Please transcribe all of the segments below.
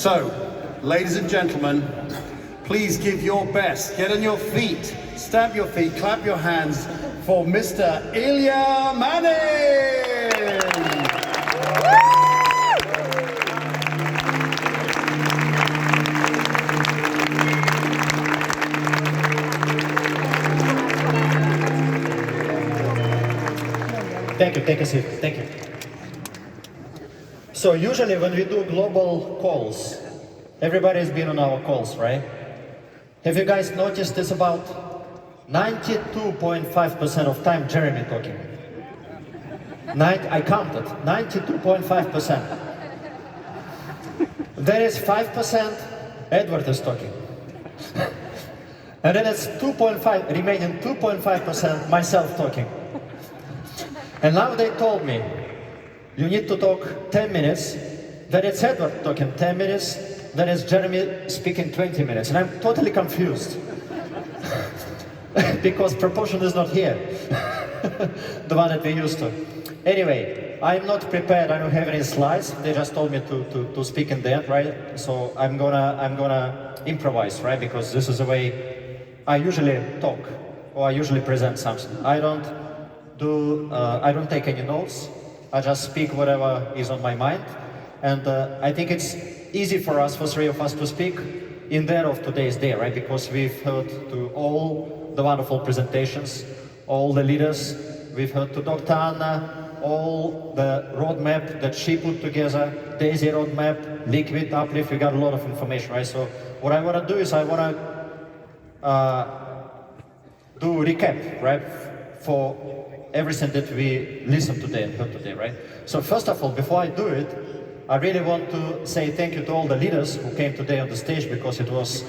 So, ladies and gentlemen, please give your best. Get on your feet, stamp your feet, clap your hands for Mr. Ilya Manin. Thank you, take a seat, thank you. So usually when we do global calls, everybody's been on our calls, right? Have you guys noticed it's about 92.5% of time Jeremy talking? I counted, 92.5%. There is 5% Edward is talking. And then it's 2.5, remaining 2.5% myself talking. And now they told me, you need to talk 10 minutes, then it's Edward talking 10 minutes, then it's Jeremy speaking 20 minutes. And I'm totally confused. Because proportion is not here. The one that we used to. Anyway, I'm not prepared, I don't have any slides. They just told me to speak in the end, right? So I'm gonna improvise, right? Because this is the way I usually talk, or I usually present something. I don't take any notes. I just speak whatever is on my mind. And I think it's easy for us, for three of us, to speak in there of today's day, right? Because we've heard to all the wonderful presentations, all the leaders. We've heard to Dr. Anna, all the roadmap that she put together, Daisy roadmap, Liquid, Uplift. We got a lot of information, right? So what I want to do is I want to do recap, right? For everything that we listened today and heard today, right? So first of all, before I do it, I really want to say thank you to all the leaders who came today on the stage, because it was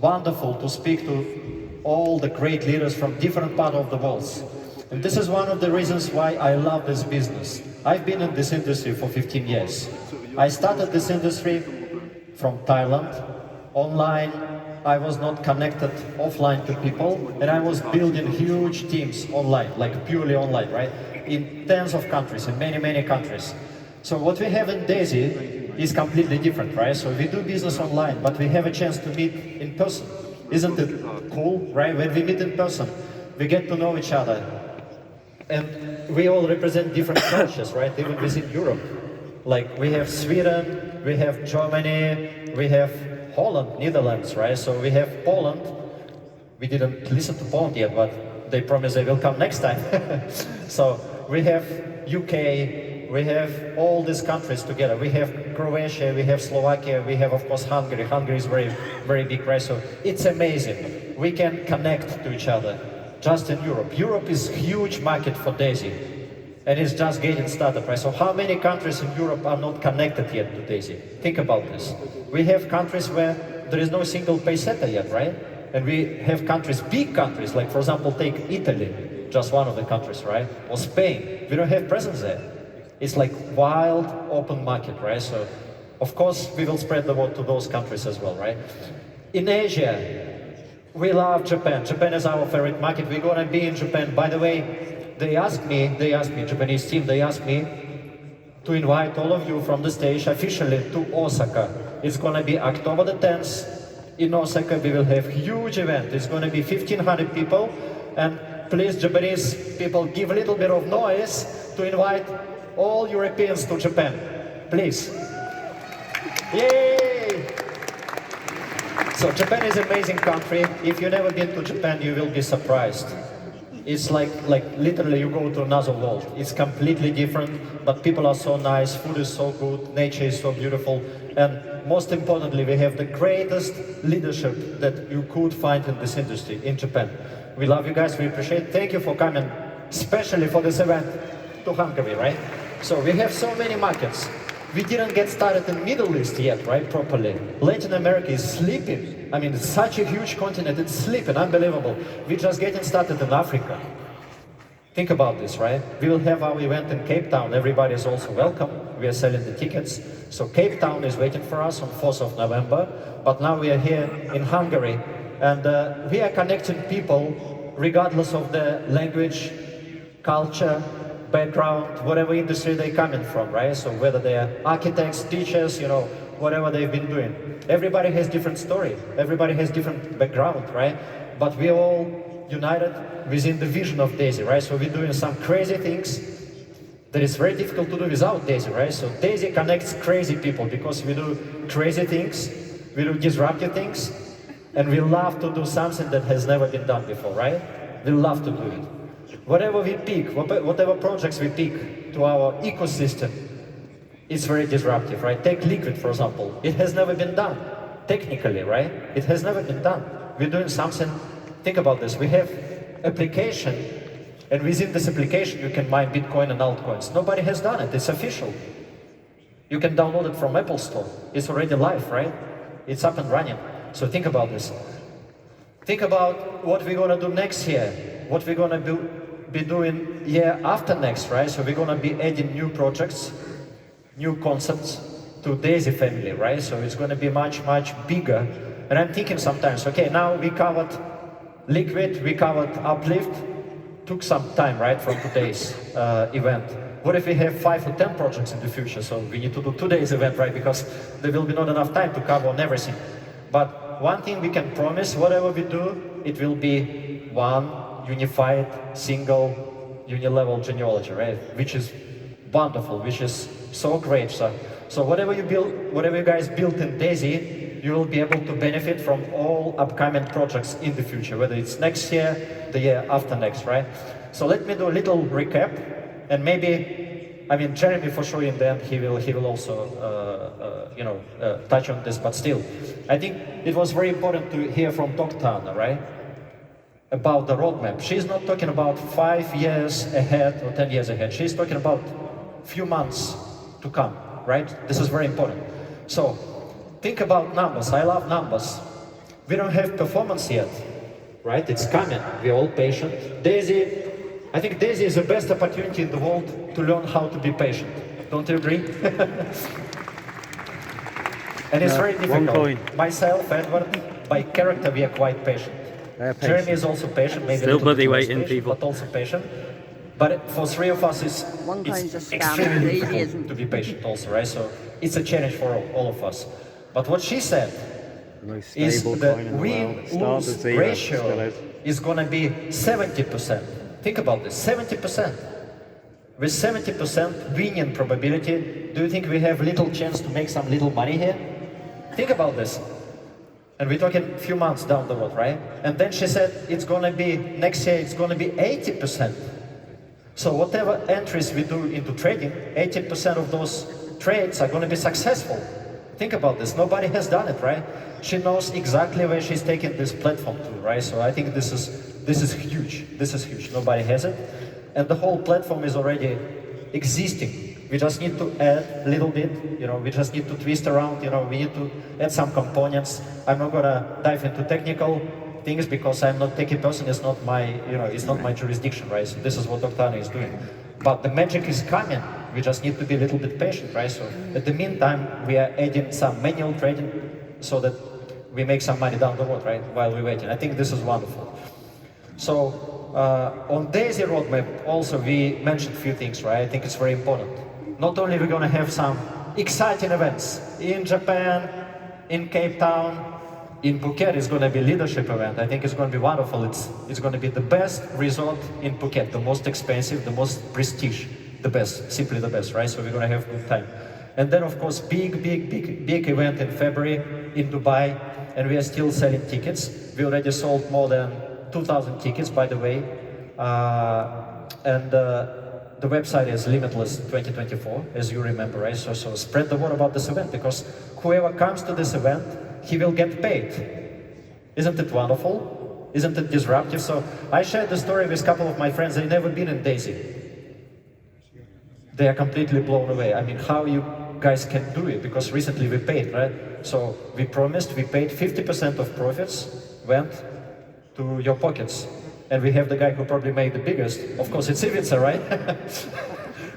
wonderful to speak to all the great leaders from different parts of the world. And this is one of the reasons why I love this business. I've been in this industry for 15 years. I started this industry from Thailand, online. I was not connected offline to people, and I was building huge teams online, like purely online, right? In tens of countries, in many, many countries. So what we have in Daisy is completely different, right? So we do business online, but we have a chance to meet in person. Isn't it cool, right? When we meet in person, we get to know each other. And we all represent different cultures, right? Even within Europe. Like we have Sweden, we have Germany, we have Holland, Netherlands, right? So we have Poland. We didn't listen to Poland yet, but they promise they will come next time. So we have UK, we have all these countries together. We have Croatia, we have Slovakia, we have of course Hungary. Hungary is very, very big, right? So it's amazing. We can connect to each other just in Europe. Europe is a huge market for Daisy. And it's just getting started, right? So how many countries in Europe are not connected yet to Daisy? Think about this. We have countries where there is no single peseta yet, right? And we have countries, big countries, like for example, take Italy, just one of the countries, right? Or Spain, we don't have presence there. It's like wild, open market, right? So, of course, we will spread the word to those countries as well, right? In Asia, we love Japan. Japan is our favorite market. We're gonna be in Japan. By the way, they asked me, Japanese team, they asked me to invite all of you from the stage officially to Osaka. It's gonna be October the 10th in Osaka. We will have a huge event. It's gonna be 1,500 people. And please, Japanese people, give a little bit of noise to invite all Europeans to Japan. Please. Yay! So Japan is an amazing country. If you've never been to Japan, you will be surprised. It's like literally you go to another world. It's completely different, but people are so nice, food is so good, nature is so beautiful, and most importantly, we have the greatest leadership that you could find in this industry in Japan. We love you guys, we appreciate it. Thank you for coming, especially for this event to Hungary, right? So we have so many markets. We didn't get started in Middle East yet, right, properly. Latin America is sleeping. I mean, it's such a huge continent, it's sleeping, unbelievable. We're just getting started in Africa. Think about this, right? We will have our event in Cape Town. Everybody is also welcome. We are selling the tickets. So Cape Town is waiting for us on 4th of November. But now we are here in Hungary. And we are connecting people regardless of the language, culture, background, whatever industry they're coming from, right? So whether they are architects, teachers, you know, whatever they've been doing. Everybody has different story, everybody has different background, right? But we all united within the vision of Daisy, right? So we're doing some crazy things that is very difficult to do without Daisy, right? So Daisy connects crazy people because we do crazy things, we do disruptive things, and we love to do something that has never been done before, right? We love to do it. Whatever we pick, whatever projects we pick to our ecosystem, it's very disruptive, right? Take Liquid, for example. It has never been done, technically, right? It has never been done. We're doing something, think about this, we have application, and within this application you can mine Bitcoin and altcoins. Nobody has done it, it's official. You can download it from Apple Store. It's already live, right? It's up and running. So think about this. Think about what we're gonna do next year, what we're gonna be doing year after next, right? So we're gonna be adding new projects, new concepts to Daisy family, right? So it's gonna be much, much bigger. And I'm thinking sometimes, okay, now we covered Liquid, we covered Uplift, took some time, right, from today's event. What if we have 5 or 10 projects in the future? So we need to do today's event, right? Because there will be not enough time to cover on everything. But one thing we can promise, whatever we do, it will be one unified, single, unilevel genealogy, right? Which is wonderful, which is so great. So whatever you build, whatever you guys built in Daisy, you will be able to benefit from all upcoming projects in the future, whether it's next year, the year after next, right? So let me do a little recap, and maybe, I mean, Jeremy for sure in the end, he will also, touch on this, but still, I think it was very important to hear from Dr. Anna, right? About the roadmap. She's not talking about 5 years ahead or 10 years ahead. She's talking about few months to come, right? This is very important. So, think about numbers. I love numbers. We don't have performance yet, right? It's coming. We're all patient. Daisy, I think Daisy is the best opportunity in the world to learn how to be patient. Don't you agree? And it's very difficult. Myself, Edward, by character, we are quite patient. Jeremy is also patient, maybe still bloody waiting, patient, people. but also patient. But for 3 of us, it's extremely difficult to be patient also, right? So it's a challenge for all of us. But what she said is the win-lose ratio is going to be 70%. Think about this, 70%. With 70% winning probability, do you think we have little chance to make some little money here? Think about this. And we're talking a few months down the road, right? And then she said it's going to be, next year, it's going to be 80%. So whatever entries we do into trading, 80% of those trades are going to be successful. Think about this. Nobody has done it, right? She knows exactly where she's taking this platform to, right? So I think this is huge. This is huge. Nobody has it. And the whole platform is already existing. We just need to add a little bit, we just need to twist around, we need to add some components. I'm not gonna dive into technical things because I'm not a techie person, it's not my, it's not my jurisdiction, right? So this is what Dr. Anna is doing. But the magic is coming. We just need to be a little bit patient, right? So at the meantime, we are adding some manual trading so that we make some money down the road, right? While we're waiting. I think this is wonderful. So on Daisy roadmap, also we mentioned a few things, right? I think it's very important. Not only we're going to have some exciting events in Japan, in Cape Town, in Phuket is going to be a leadership event. I think it's going to be wonderful. It's going to be the best resort in Phuket, the most expensive, the most prestige, the best, simply the best, right? So we're going to have a good time. And then of course, big event in February in Dubai, and we are still selling tickets. We already sold more than 2,000 tickets, by the way. The website is Limitless 2024, as you remember, right? So spread the word about this event, because whoever comes to this event, he will get paid. Isn't it wonderful? Isn't it disruptive? So I shared the story with a couple of my friends. They've never been in Daisy. They are completely blown away. I mean, how you guys can do it? Because recently we paid, right? So we promised, we paid 50% of profits went to your pockets. And we have the guy who probably made the biggest. Of course, it's Ivica, right?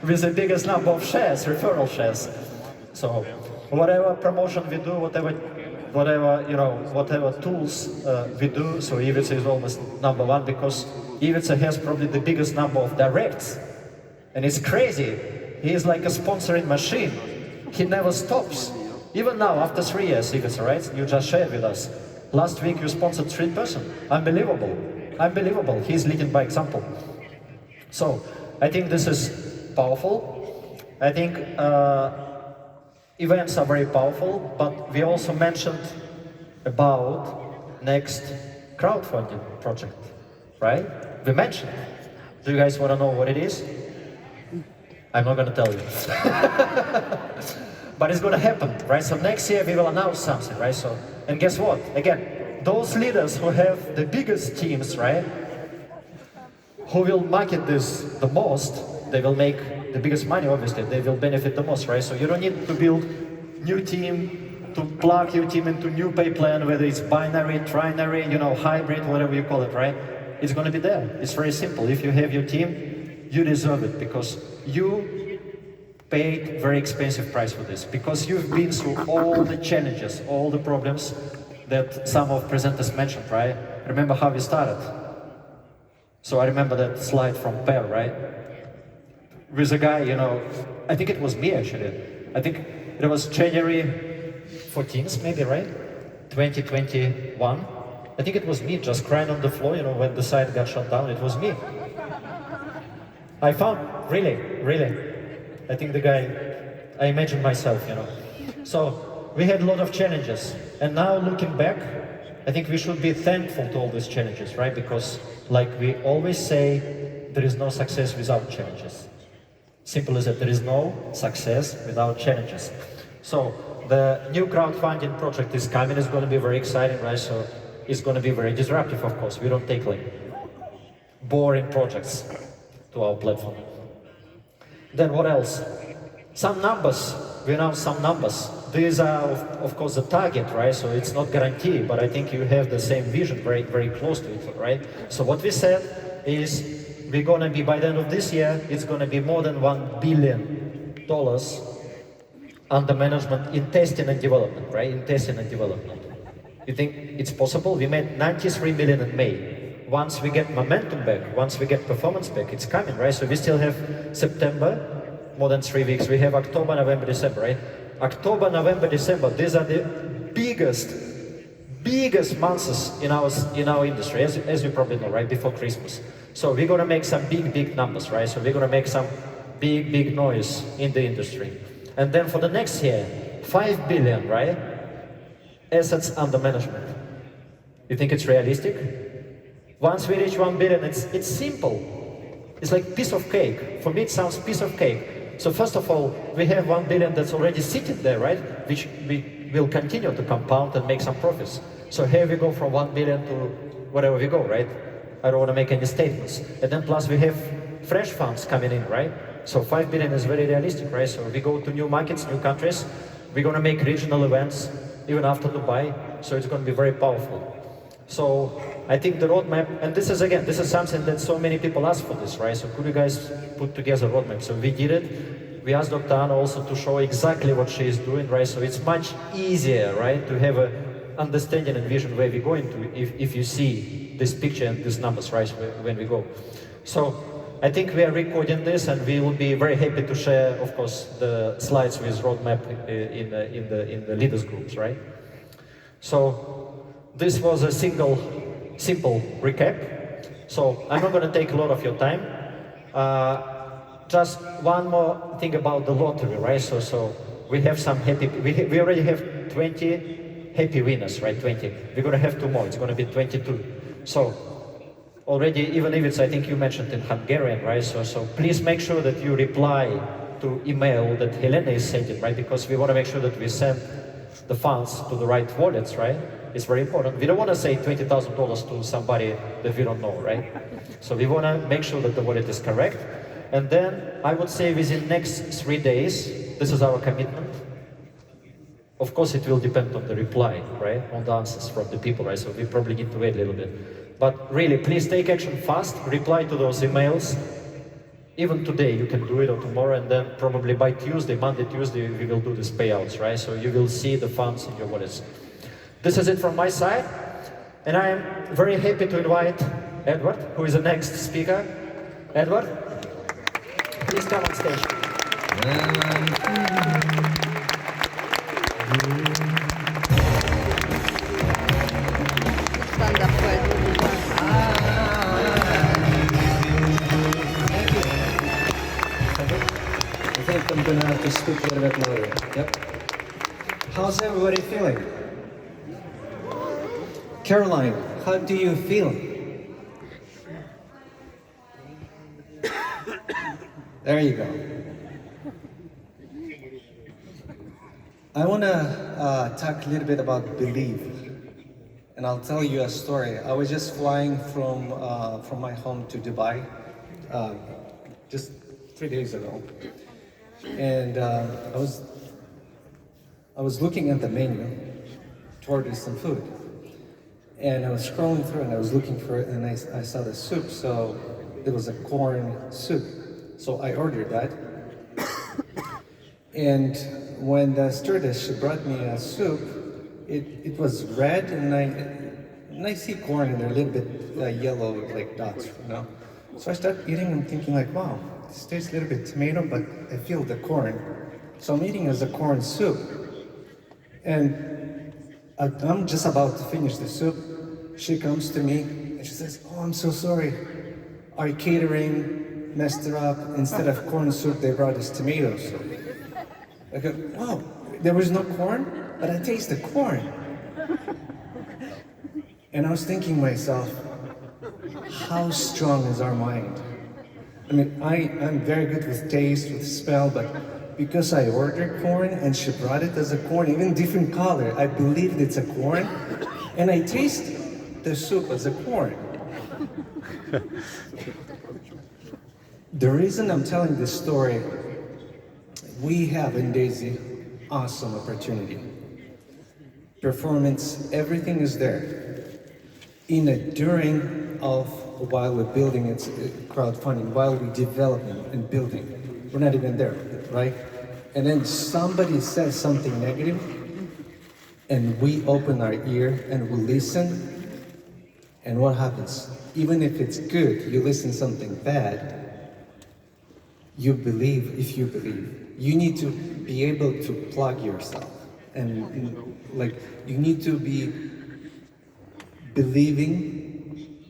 With the biggest number of shares, referral shares. So whatever promotion we do, whatever tools we do, so Ivica is almost number one, because Ivica has probably the biggest number of directs. And it's crazy. He is like a sponsoring machine. He never stops. Even now, after 3 years, Igor, right? You just shared with us. Last week you sponsored 3 person. Unbelievable. Unbelievable. He's leading by example. So I think this is powerful. I think events are very powerful, but we also mentioned about next crowdfunding project, right? We mentioned. Do you guys want to know what it is? I'm not going to tell you. But it's going to happen, right? So next year we will announce something, right? So, and guess what? Again, those leaders who have the biggest teams, right? Who will market this the most, they will make the biggest money, obviously. They will benefit the most, right? So you don't need to build new team, to plug your team into new pay plan, whether it's binary, trinary, you know, hybrid, whatever you call it, right? It's going to be there. It's very simple. If you have your team, you deserve it because you paid very expensive price for this, because you've been through all the challenges, all the problems that some of presenters mentioned, right? Remember how we started? So I remember that slide from Per, right? With a guy, you know, I think it was me actually. I think it was January 14th, maybe, right? 2021. I think it was me just crying on the floor, you know, when the site got shut down. It was me. I found, really, I think the guy, I imagine myself, you know. So we had a lot of challenges. And now looking back, I think we should be thankful to all these challenges, right? Because like we always say, there is no success without challenges. Simple as that, there is no success without challenges. So the new crowdfunding project is coming, it's going to be very exciting, right? So it's going to be very disruptive, of course. We don't take like boring projects to our platform. Then what else? Some numbers, we announced some numbers. These are, of course, the target, right? So it's not guaranteed, but I think you have the same vision, very, very close to it, right? So what we said is we're gonna be, by the end of this year, it's gonna be more than $1 billion under management in testing and development, right? In testing and development. You think it's possible? We made 93 million in May. Once we get momentum back, once we get performance back, it's coming, right? So we still have September, more than 3 weeks. We have October, November, December, right? October, November, December, these are the biggest months in our industry, as you probably know, right? Before Christmas. So we're gonna make some big numbers, right? So we're gonna make some big noise in the industry. And then for the next year, 5 billion, right? Assets under management. You think it's realistic? Once we reach 1 billion, it's simple. It's like piece of cake. For me, it sounds piece of cake. So first of all, we have 1 billion that's already sitting there, right? Which we will continue to compound and make some profits. So here we go from 1 billion to wherever we go, right? I don't want to make any statements. And then plus we have fresh funds coming in, right? So 5 billion is very realistic, right? So we go to new markets, new countries. We're going to make regional events, even after Dubai. So it's going to be very powerful. So I think the roadmap, and this is something that so many people ask for this, right? So could you guys put together a roadmap? So we did it. We asked Dr. Anna also to show exactly what she is doing, right? So it's much easier, right, to have a understanding and vision where we're going to if you see this picture and these numbers, right, when we go. So I think we are recording this, and we will be very happy to share, of course, the slides with roadmap in the leaders groups, right? So this was a simple recap. So I'm not going to take a lot of your time. Just one more thing about the lottery, right? So we have some happy. We already have 20 happy winners, right? 20. We're going to have 2 more. It's going to be 22. So already, even if it's, I think you mentioned in Hungarian, right? So please make sure that you reply to email that Helena is sending, right? Because we want to make sure that we send the funds to the right wallets, right? It's very important. We don't want to say $20,000 to somebody that we don't know, right? So we want to make sure that the wallet is correct. And then I would say within next 3 days, this is our commitment. Of course, it will depend on the reply, right? On the answers from the people, right? So we probably need to wait a little bit. But really, please take action fast. Reply to those emails. Even today, you can do it, or tomorrow, and then probably by Tuesday, Monday, Tuesday, we will do these payouts, right? So you will see the funds in your wallets. This is it from my side. And I am very happy to invite Edward, who is the next speaker. Edward, please come on stage. speak a little bit louder. Yep. How's everybody feeling? Caroline, how do you feel? There you go. I want to talk a little bit about belief, and I'll tell you a story. I was just flying from my home to Dubai just 3 days ago, and I was looking at the menu to order some food, and I was scrolling through and I was looking for it, and I saw the soup. So there was a corn soup, so I ordered that. And when the stewardess she brought me a soup, it was red, and I see corn and they're a little bit yellow, like dots, you know. So I started eating and thinking like, wow, this tastes a little bit tomato, but I feel the corn. So I'm eating as a corn soup, and I'm just about to finish the soup. She comes to me and she says, "Oh, I'm so sorry. Our catering messed it up. Instead of corn soup, they brought us tomato soup." I go, "Wow, there was no corn, but I taste the corn." And I was thinking myself, how strong is our mind? I mean, I'm very good with taste, with smell, but because I ordered corn and she brought it as a corn, even different color, I believed it's a corn, and I taste the soup as a corn. The reason I'm telling this story, we have in Daisy awesome opportunity. Performance, everything is there. In a during of while we're building it's crowdfunding, while we're developing and building, we're not even there, right? And then somebody says something negative, and we open our ear and we listen, and what happens? Even if it's good, you listen something bad, you believe. If you believe, you need to be able to plug yourself, and like you need to be believing,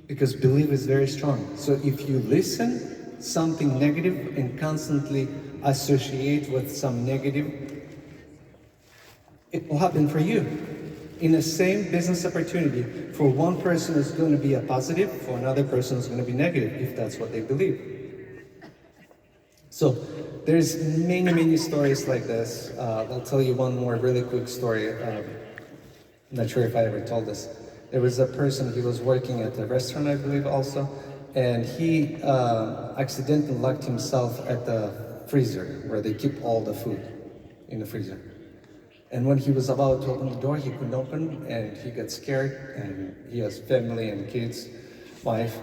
because belief is very strong. So if you listen something negative and constantly associate with some negative, it will happen for you. In the same business opportunity, for one person it's going to be a positive, for another person it's going to be negative, if that's what they believe. So there's many stories like this. I'll tell you one more really quick story. I'm not sure if I ever told this. There was a person, he was working at a restaurant, I believe also, and he accidentally locked himself at the freezer where they keep all the food in the freezer. And when he was about to open the door, he couldn't open, and he got scared, and he has family and kids, wife.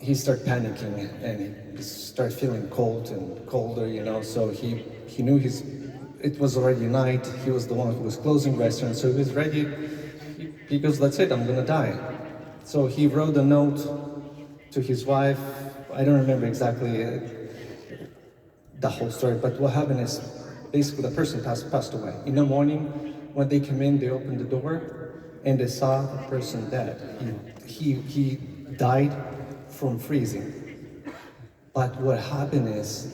He started panicking, and he started feeling cold and colder, you know, so he knew it was already night. He was the one who was closing restaurant, so he was ready. He goes, "That's it, I'm gonna die." So he wrote a note to his wife. I don't remember exactly the whole story, but what happened is basically the person passed away. In the morning, when they came in, they opened the door and they saw the person dead. He died from freezing. But what happened is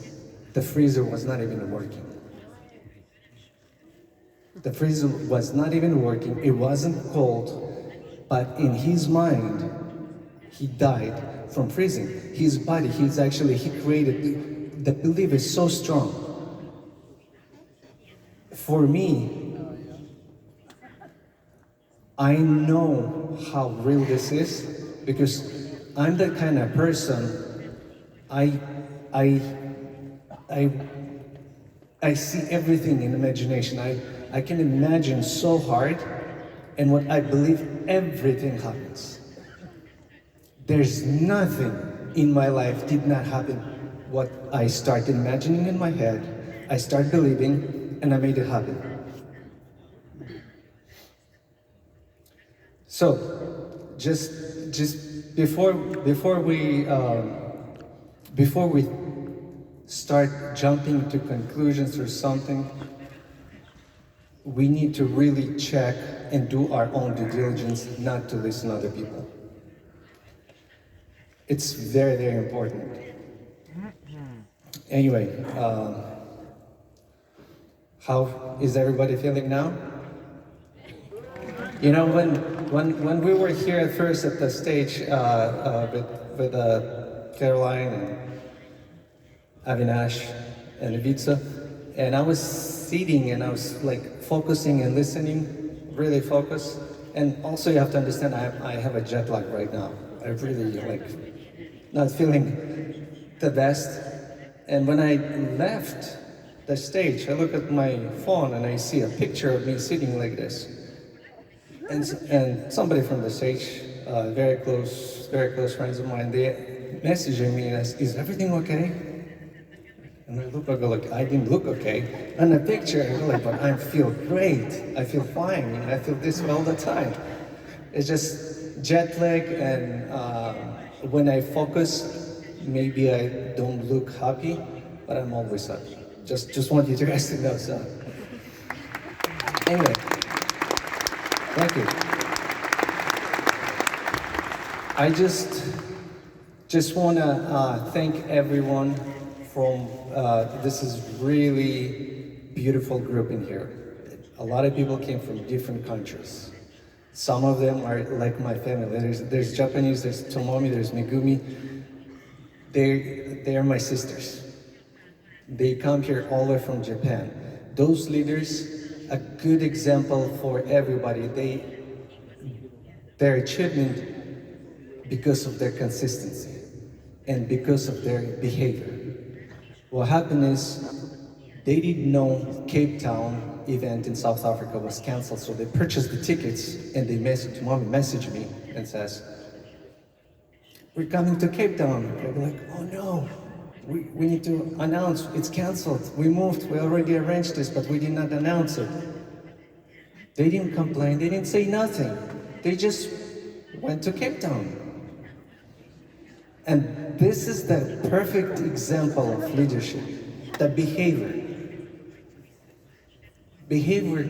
the freezer was not even working. The freezer was not even working, it wasn't cold, but in his mind, he died from freezing. His body, he created, the belief is so strong. For me, I know how real this is, because I'm the kind of person, I see everything in imagination. I can imagine so hard, and what I believe, everything happens. There's nothing in my life did not happen. What I started imagining in my head, I started believing, and I made it happen. So, just before we start jumping to conclusions or something, we need to really check and do our own due diligence, not to listen to other people. It's very important. Anyway, How is everybody feeling now? You know, when we were here at first at the stage with Caroline and Avinash and Ivica, and I was sitting and I was like focusing and listening, really focused. And also you have to understand I have a jet lag right now. I really like not feeling the best. And when I left the stage, I look at my phone and I see a picture of me sitting like this. And somebody from the stage, very close friends of mine, they messaging me and ask, "Is everything okay?" And I go like, I didn't look okay. And the picture, I go like, but I feel great. I feel fine. And I feel this way all the time. It's just jet lag, and when I focus, maybe I don't look happy, but I'm always happy. Just want you guys to know. So anyway, thank you. I just want to thank everyone from, this is really beautiful group in here. A lot of people came from different countries. Some of them are like my family. There's Japanese, there's Tomomi, there's Megumi. They are my sisters. They come here all the way from Japan. Those leaders, a good example for everybody. Their achievement because of their consistency and because of their behavior. What happened is they didn't know Cape Town event in South Africa was canceled, so they purchased the tickets and they messaged me and says, "We're coming to Cape Town." They were like, "Oh no, we need to announce it's canceled. We moved, we already arranged this, but we did not announce it." They didn't complain, they didn't say nothing. They just went to Cape Town. And this is the perfect example of leadership, the behavior. Behavior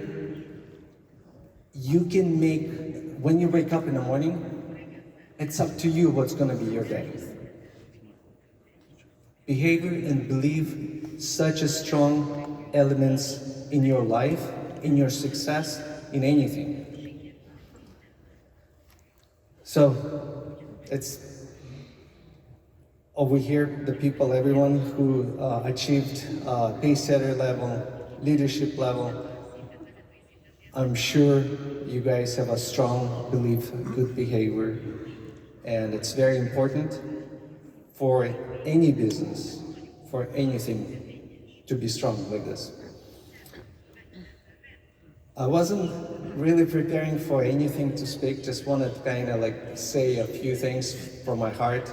you can make when you wake up in the morning. It's up to you what's going to be your day. Behavior and belief, such a strong elements in your life, in your success, in anything. So it's over here, the people, everyone who achieved pacesetter level, leadership level. I'm sure you guys have a strong belief, good behavior, and it's very important for any business, for anything, to be strong like this. I wasn't really preparing for anything to speak, just wanted to kind of like say a few things from my heart.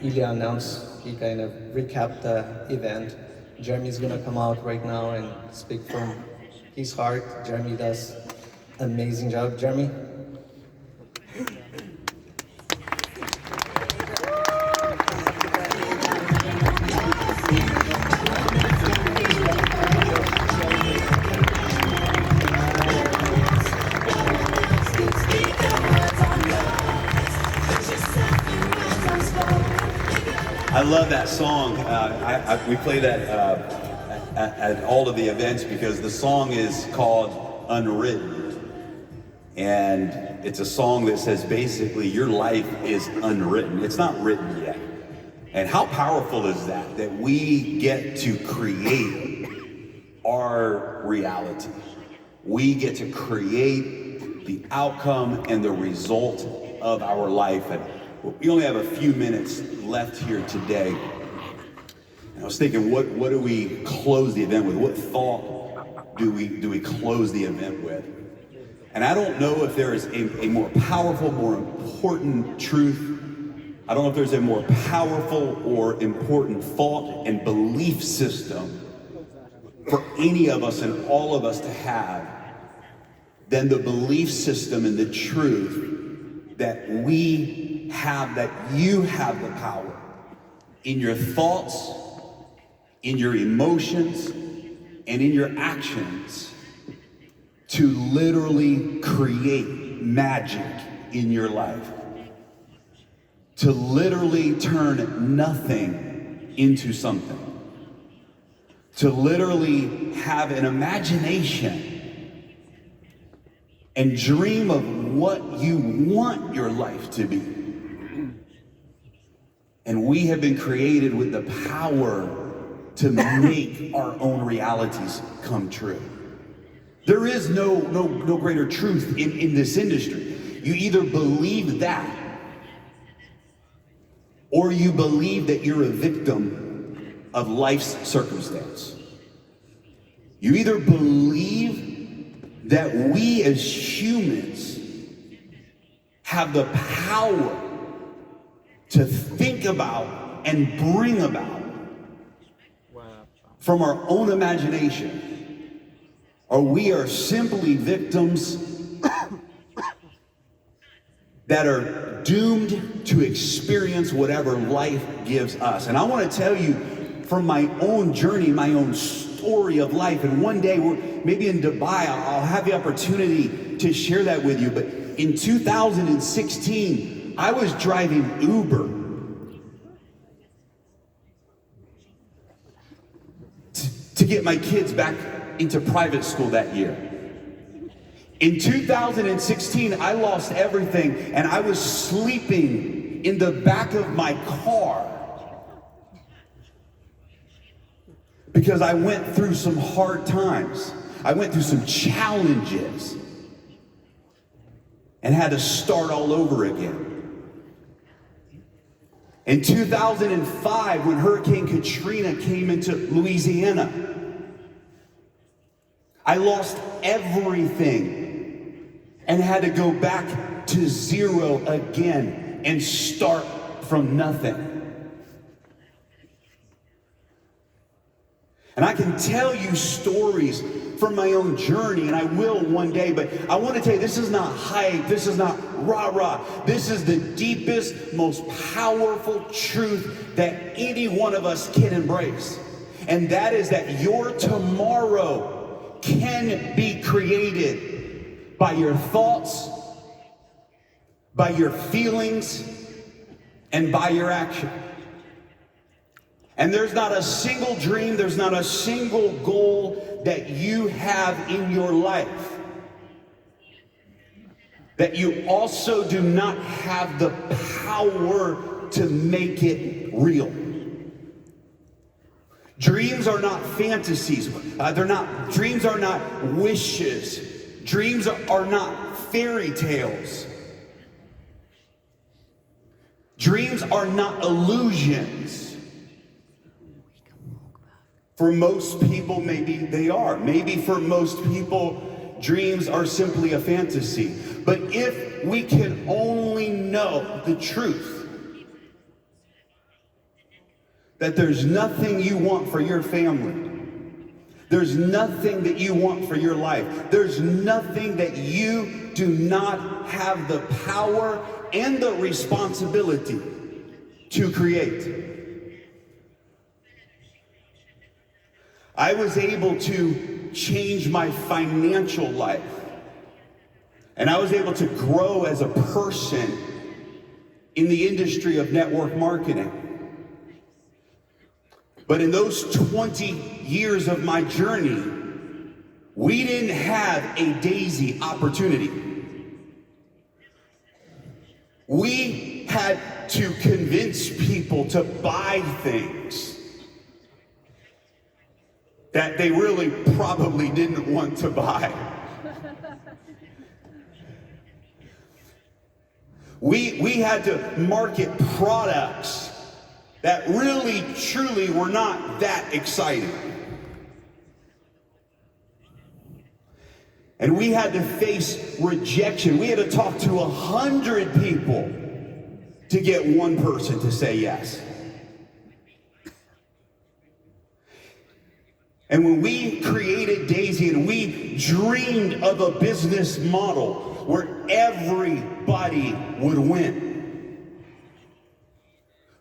Ilya announced, he kind of recapped the event. Jeremy's gonna come out right now and speak from his heart. Jeremy does amazing job. Jeremy? I love that song. We play that at all of the events because the song is called Unwritten. And it's a song that says basically your life is unwritten. It's not written yet. And how powerful is that? That we get to create our reality. We get to create the outcome and the result of our life. And we only have a few minutes left here today. And I was thinking, what do we close the event with? What thought do we close the event with? And I don't know if there is a more powerful, more important truth. I don't know if there's a more powerful or important thought and belief system for any of us and all of us to have than the belief system and the truth that we have, that you have the power in your thoughts, in your emotions, and in your actions to literally create magic in your life. To literally turn nothing into something. to literally have an imagination and dream of what you want your life to be. And we have been created with the power to make our own realities come true. There is no greater truth in this industry. You either believe that, or you believe that you're a victim of life's circumstance. You either believe that we as humans have the power to think about and bring about from our own imagination, or we are simply victims that are doomed to experience whatever life gives us. And I want to tell you from my own journey, my own story of life, and one day we're maybe in Dubai, I'll have the opportunity to share that with you. But in 2016, I was driving Uber to get my kids back into private school that year. In 2016, I lost everything, and I was sleeping in the back of my car because I went through some hard times. I went through some challenges and had to start all over again. In 2005, when Hurricane Katrina came into Louisiana, I lost everything and had to go back to zero again and start from nothing. And I can tell you stories from my own journey, and I will one day, but I want to tell you, this is not hype, this is not rah-rah. This is the deepest, most powerful truth that any one of us can embrace. And that is that your tomorrow can be created by your thoughts, by your feelings, and by your action. And there's not a single dream, there's not a single goal that you have in your life that you also do not have the power to make it real. Dreams are not fantasies. Dreams are not wishes. Dreams are not fairy tales. Dreams are not illusions. For most people, maybe they are. Maybe for most people, dreams are simply a fantasy. But if we can only know the truth, that there's nothing you want for your family, there's nothing that you want for your life, there's nothing that you do not have the power and the responsibility to create. I was able to change my financial life, and I was able to grow as a person in the industry of network marketing. But in those 20 years of my journey, we didn't have a Daisy opportunity. We had to convince people to buy things that they really probably didn't want to buy. We had to market products that really, truly were not that exciting. And we had to face rejection. We had to talk to 100 people to get one person to say yes. And when we created Daisy and we dreamed of a business model where everybody would win.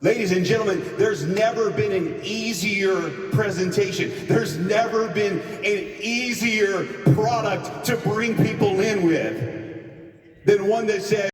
Ladies and gentlemen, there's never been an easier presentation. There's never been an easier product to bring people in with than one that says,